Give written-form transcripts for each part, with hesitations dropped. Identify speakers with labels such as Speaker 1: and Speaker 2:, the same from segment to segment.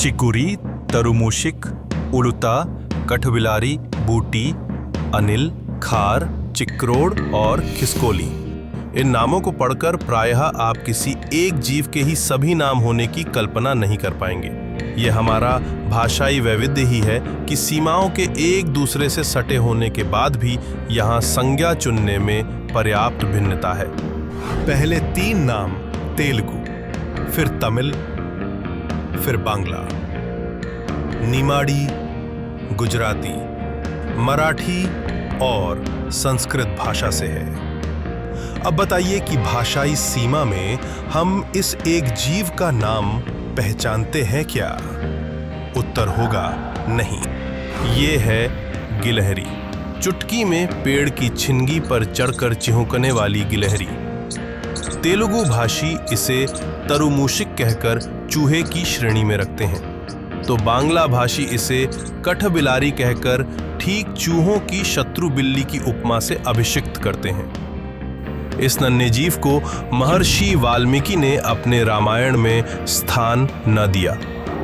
Speaker 1: चिकुरी, तरुमूशिक, उलुता, कठबिलारी, बूटी, अनिल, खार, चिक्रोड़ और खिसकोली। इन नामों को पढ़कर प्रायः आप किसी एक जीव के ही सभी नाम होने की कल्पना नहीं कर पाएंगे। ये हमारा भाषाई वैविध्य ही है कि सीमाओं के एक दूसरे से सटे होने के बाद भी यहाँ संज्ञा चुनने में पर्याप्त भिन्नता है। पहले 3 नाम तेलुगु, फिर तमिल, फिर बांग्ला, निमाड़ी, गुजराती, मराठी और संस्कृत भाषा से है। अब बताइए कि भाषाई सीमा में हम इस एक जीव का नाम पहचानते हैं क्या? उत्तर होगा नहीं। ये है गिलहरी। चुटकी में पेड़ की छिनगी पर चढ़कर चिहुकने वाली गिलहरी। तेलुगु भाषी इसे तरुमूशिक कहकर चूहे की श्रेणी में रखते हैं, तो बांग्ला भाषी इसे कठबिलारी कहकर ठीक चूहों की शत्रु बिल्ली की उपमा से अभिषिक्त करते हैं। इस नन्हे जीव को महर्षि वाल्मीकि ने अपने रामायण में स्थान न दिया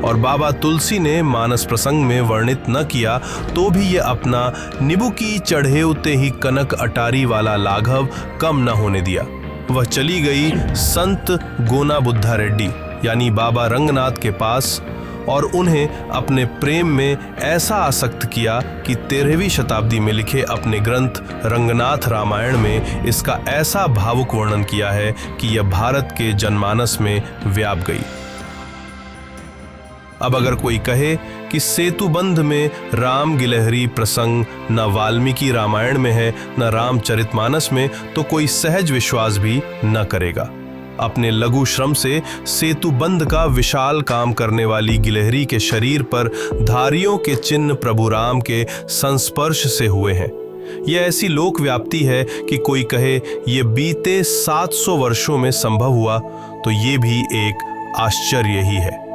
Speaker 1: और बाबा तुलसी ने मानस प्रसंग में वर्णित न किया, तो भी ये अपना निबुकी चढ़े उते ही कनक अटारी वाला लाघव कम न होने दिया। वह चली गई संत गोना बुद्धा रेड्डी यानी बाबा रंगनाथ के पास और उन्हें अपने प्रेम में ऐसा आसक्त किया कि 13वीं शताब्दी में लिखे अपने ग्रंथ रंगनाथ रामायण में इसका ऐसा भावुक वर्णन किया है कि यह भारत के जनमानस में व्याप गई। अब अगर कोई कहे कि सेतुबंध में राम गिलहरी प्रसंग न वाल्मीकि रामायण में है न रामचरितमानस में, तो कोई सहज विश्वास भी न करेगा। अपने लघु श्रम से सेतुबंध का विशाल काम करने वाली गिलहरी के शरीर पर धारियों के चिन्ह प्रभु राम के संस्पर्श से हुए हैं। यह ऐसी लोक व्याप्ति है कि कोई कहे ये बीते 700 वर्षों में संभव हुआ तो ये भी एक आश्चर्य ही है।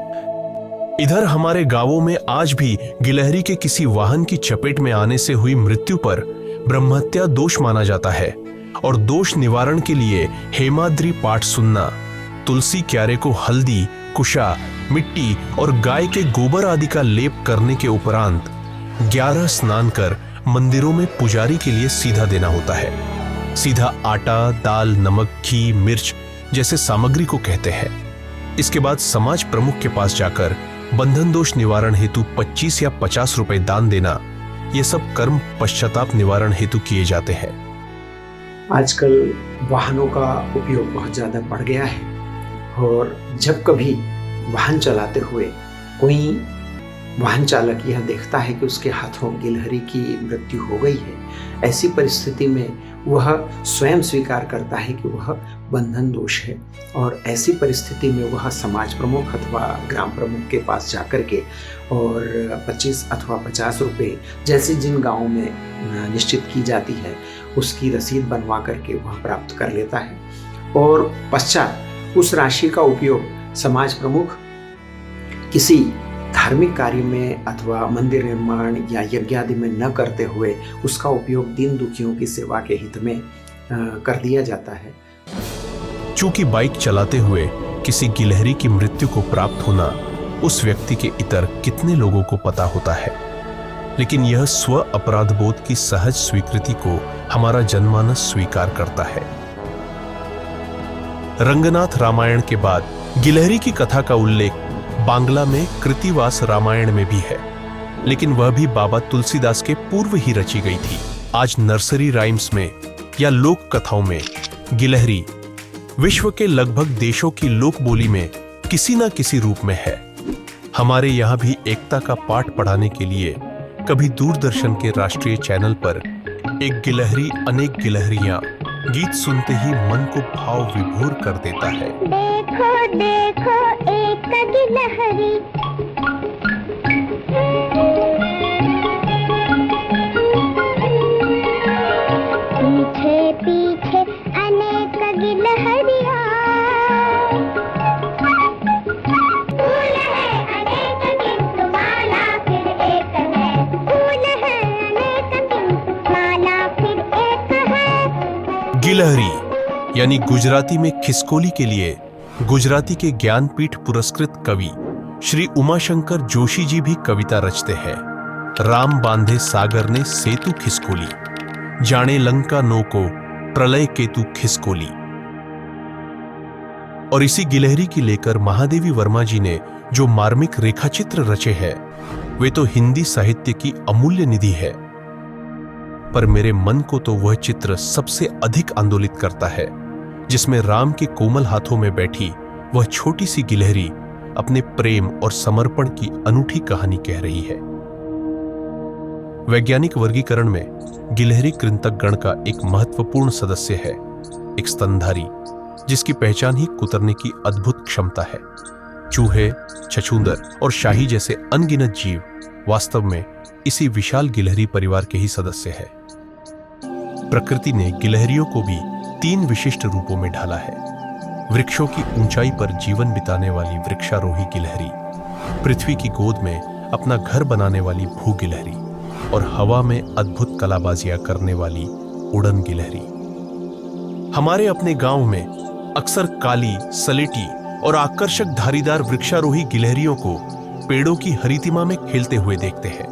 Speaker 1: इधर हमारे गांवों में आज भी गिलहरी के किसी वाहन की चपेट में आने से हुई मृत्यु पर ब्रह्महत्या दोष माना जाता है और दोष निवारण के लिए हेमाद्री पाठ सुनना, तुलसी क्यारे को हल्दी, कुशा, मिट्टी और गाय के गोबर आदि का लेप करने के उपरांत 11 स्नान कर मंदिरों में पुजारी के लिए सीधा देना होता है। सीधा आटा, दाल, नमक, घी, मिर्च जैसे सामग्री को कहते हैं। इसके बाद समाज प्रमुख के पास जाकर बंधन दोष निवारण हेतु 25 या 50 रुपए दान देना, ये सब कर्म पश्चाताप निवारण हेतु किए जाते हैं।
Speaker 2: आजकल वाहनों का उपयोग बहुत ज़्यादा बढ़ गया है और जब कभी वाहन चलाते हुए कोई वाहन चालक यह देखता है कि उसके हाथों गिलहरी की मृत्यु हो गई है, ऐसी परिस्थिति में वह स्वयं स्वीकार करता है कि वह बंधन दोष है और ऐसी परिस्थिति में वह समाज प्रमुख अथवा ग्राम प्रमुख के पास जाकर के और 25 अथवा 50 रुपये जैसे जिन गाँवों में निश्चित की जाती है उसकी रसीद बनवा करके वह प्राप्त कर लेता है और पश्चात उस राशि का उपयोग समाज प्रमुख किसी धार्मिक कार्य में अथवा मंदिर निर्माण या यज्ञ आदि में न करते हुए उसका उपयोग दीन दुखियों की सेवा के हित में कर दिया जाता है।
Speaker 1: चूंकि बाइक चलाते हुए किसी गिलहरी की मृत्यु को प्राप्त होना उस व्यक्ति के इतर कितने लोगों को पता होता है, लेकिन यह स्व अपराध बोध की सहज स्वीकृति को हमारा जनमानस स्वीकार करता है। रंगनाथ रामायण के बाद गिलहरी की कथा का उल्लेख बांग्ला में कृतिवास रामायण में भी है, लेकिन वह भी बाबा तुलसीदास के पूर्व ही रची गई थी। आज नर्सरी राइम्स में या लोक कथाओं में गिलहरी विश्व के लगभग देशों की लोक बोली में किसी न किसी रूप में है। हमारे यहाँ भी एकता का पाठ पढ़ाने के लिए कभी दूरदर्शन के राष्ट्रीय चैनल पर एक गिलहरी अनेक गिलहरियां गीत सुनते ही मन को भाव विभोर कर देता है।
Speaker 3: देखो देखो एक गिलहरी, पीछे पीछे अनेक गिलहरियां, फूल है अनेक किंतु माला फिर एक है, फूल है अनेक किंतु माला फिर एक है।
Speaker 1: गिलहरी यानी गुजराती में खिसकोली के लिए गुजराती के ज्ञानपीठ पुरस्कृत कवि श्री उमाशंकर जोशी जी भी कविता रचते हैं। राम बांधे सागर ने सेतु खिसकोली, जाने लंका नो को प्रलय केतु खिसकोली। और इसी गिलहरी की लेकर महादेवी वर्मा जी ने जो मार्मिक रेखाचित्र रचे हैं वे तो हिंदी साहित्य की अमूल्य निधि है। पर मेरे मन को तो वह चित्र सबसे अधिक आंदोलित करता है जिसमें राम के कोमल हाथों में बैठी वह छोटी सी गिलहरी अपने प्रेम और समर्पण की अनूठी कहानी कह रही है। वैज्ञानिक वर्गीकरण में गिलहरी कृंतक गण का एक महत्वपूर्ण सदस्य है, एक स्तनधारी जिसकी पहचान ही कुतरने की अद्भुत क्षमता है। चूहे, छछूंदर और शाही जैसे अनगिनत जीव वास्तव में इसी विशाल गिलहरी परिवार के ही सदस्य हैं। प्रकृति ने गिलहरियों को भी 3 विशिष्ट रूपों में ढाला है। वृक्षों की ऊंचाई पर जीवन बिताने वाली वृक्षारोही गिलहरी, पृथ्वी की गोद में अपना घर बनाने वाली भू गिलहरी और हवा में अद्भुत कलाबाजियां करने वाली उड़न गिलहरी। हमारे अपने गांव में अक्सर काली, सलेटी और आकर्षक धारीदार वृक्षारोही गिलहरियों को पेड़ों की हरितिमा में खेलते हुए देखते हैं।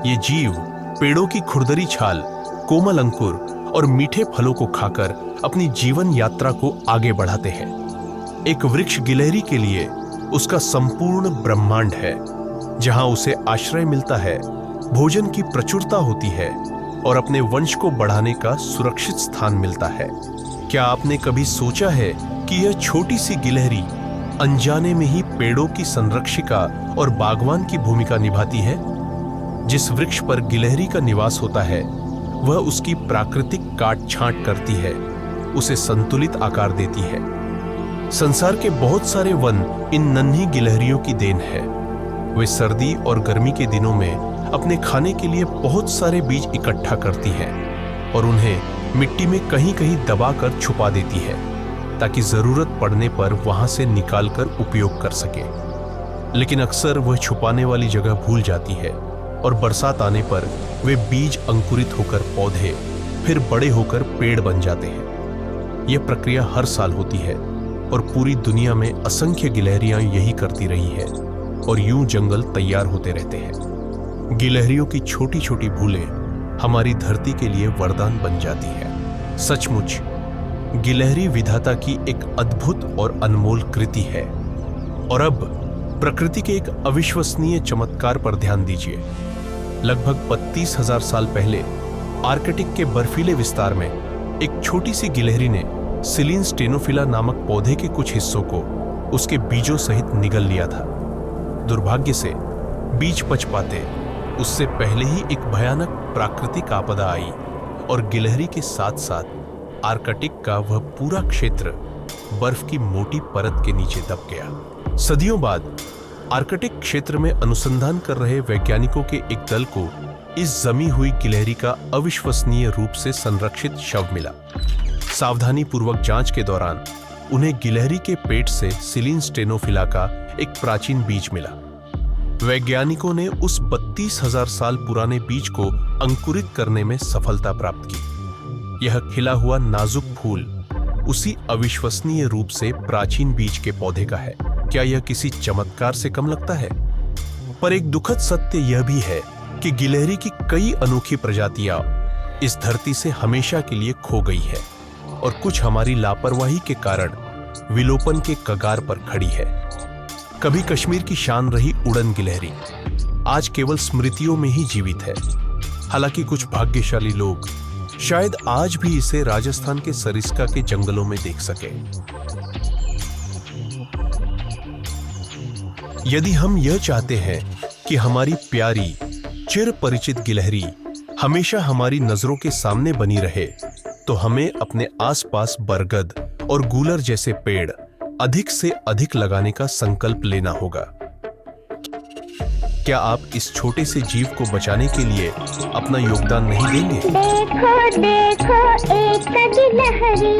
Speaker 1: ये जीव पेड़ों की खुरदरी छाल, कोमल अंकुर और मीठे फलों को खाकर अपनी जीवन यात्रा को आगे बढ़ाते हैं। एक वृक्ष गिलहरी के लिए उसका संपूर्ण ब्रह्मांड है, जहां उसे आश्रय मिलता है, भोजन की प्रचुरता होती है और अपने वंश को बढ़ाने का सुरक्षित स्थान मिलता है। क्या आपने कभी सोचा है कि यह छोटी सी गिलहरी अनजाने में ही पेड़ों की संरक्षिका और बागवान की भूमिका निभाती है? जिस वृक्ष पर गिलहरी का निवास होता है वह उसकी प्राकृतिक काट छांट करती है, उसे संतुलित आकार देती है। संसार के बहुत सारे वन इन नन्ही गिलहरियों की देन है। वे सर्दी और गर्मी के दिनों में अपने खाने के लिए बहुत सारे बीज इकट्ठा करती है और उन्हें मिट्टी में कहीं कहीं दबाकर छुपा देती है ताकि जरूरत पड़ने पर वहां से निकालकर उपयोग कर सके। लेकिन अक्सर वह छुपाने वाली जगह भूल जाती है और बरसात आने पर वे बीज अंकुरित होकर पौधे, फिर बड़े होकर पेड़ बन जाते हैं। यह प्रक्रिया हर साल होती है और पूरी दुनिया में असंख्य गिलहरियां यही करती रही है और यूं जंगल तैयार होते रहते हैं। गिलहरियों की छोटी छोटी भूलें हमारी धरती के लिए वरदान बन जाती है। सचमुच गिलहरी विधाता की एक अद्भुत और अनमोल कृति है। और अब प्रकृति के एक अविश्वसनीय चमत्कार पर ध्यान दीजिए। लगभग 32,000 साल पहले आर्कटिक के बर्फीले विस्तार में एक छोटी सी गिलहरी ने सिलीन स्टेनोफिला नामक पौधे के कुछ हिस्सों को उसके बीजों सहित निगल लिया था। दुर्भाग्य से बीज पच पाते उससे पहले ही एक भयानक प्राकृतिक आपदा आई और गिलहरी के साथ साथ आर्कटिक का वह पूरा क्षेत्र बर्फ की मोटी परत के नीचे दब गया। सदियों बाद आर्कटिक क्षेत्र में अनुसंधान कर रहे वैज्ञानिकों के एक दल को इस जमी हुई गिलहरी का अविश्वसनीय रूप से संरक्षित शव मिला। सावधानी पूर्वक जांच के दौरान उन्हें गिलहरी के पेट से सिलीन स्टेनोफिला का एक प्राचीन बीज मिला। वैज्ञानिकों ने उस 32,000 साल पुराने बीज को अंकुरित करने में सफलता प्राप्त की। यह खिला हुआ नाजुक फूल उसी अविश्वसनीय रूप से प्राचीन बीज के पौधे का है। क्या यह किसी चमत्कार से कम लगता है? पर एक दुखद सत्य यह भी है कि गिलहरी की कई अनोखी प्रजातियां इस धरती से हमेशा के लिए खो गई है और कुछ हमारी लापरवाही के कारण विलोपन के कगार पर खड़ी है। कभी कश्मीर की शान रही उड़न गिलहरी आज केवल स्मृतियों में ही जीवित है। हालांकि कुछ भाग्यशाली लोग शायद आज भी इसे राजस्थान के सरिस्का के जंगलों में देख सके। यदि हम यह चाहते हैं कि हमारी प्यारी चिर परिचित गिलहरी हमेशा हमारी नजरों के सामने बनी रहे, तो हमें अपने आसपास बरगद और गूलर जैसे पेड़ अधिक से अधिक लगाने का संकल्प लेना होगा। क्या आप इस छोटे से जीव को बचाने के लिए अपना योगदान नहीं देंगे?
Speaker 3: देखो देखो एक गिलहरी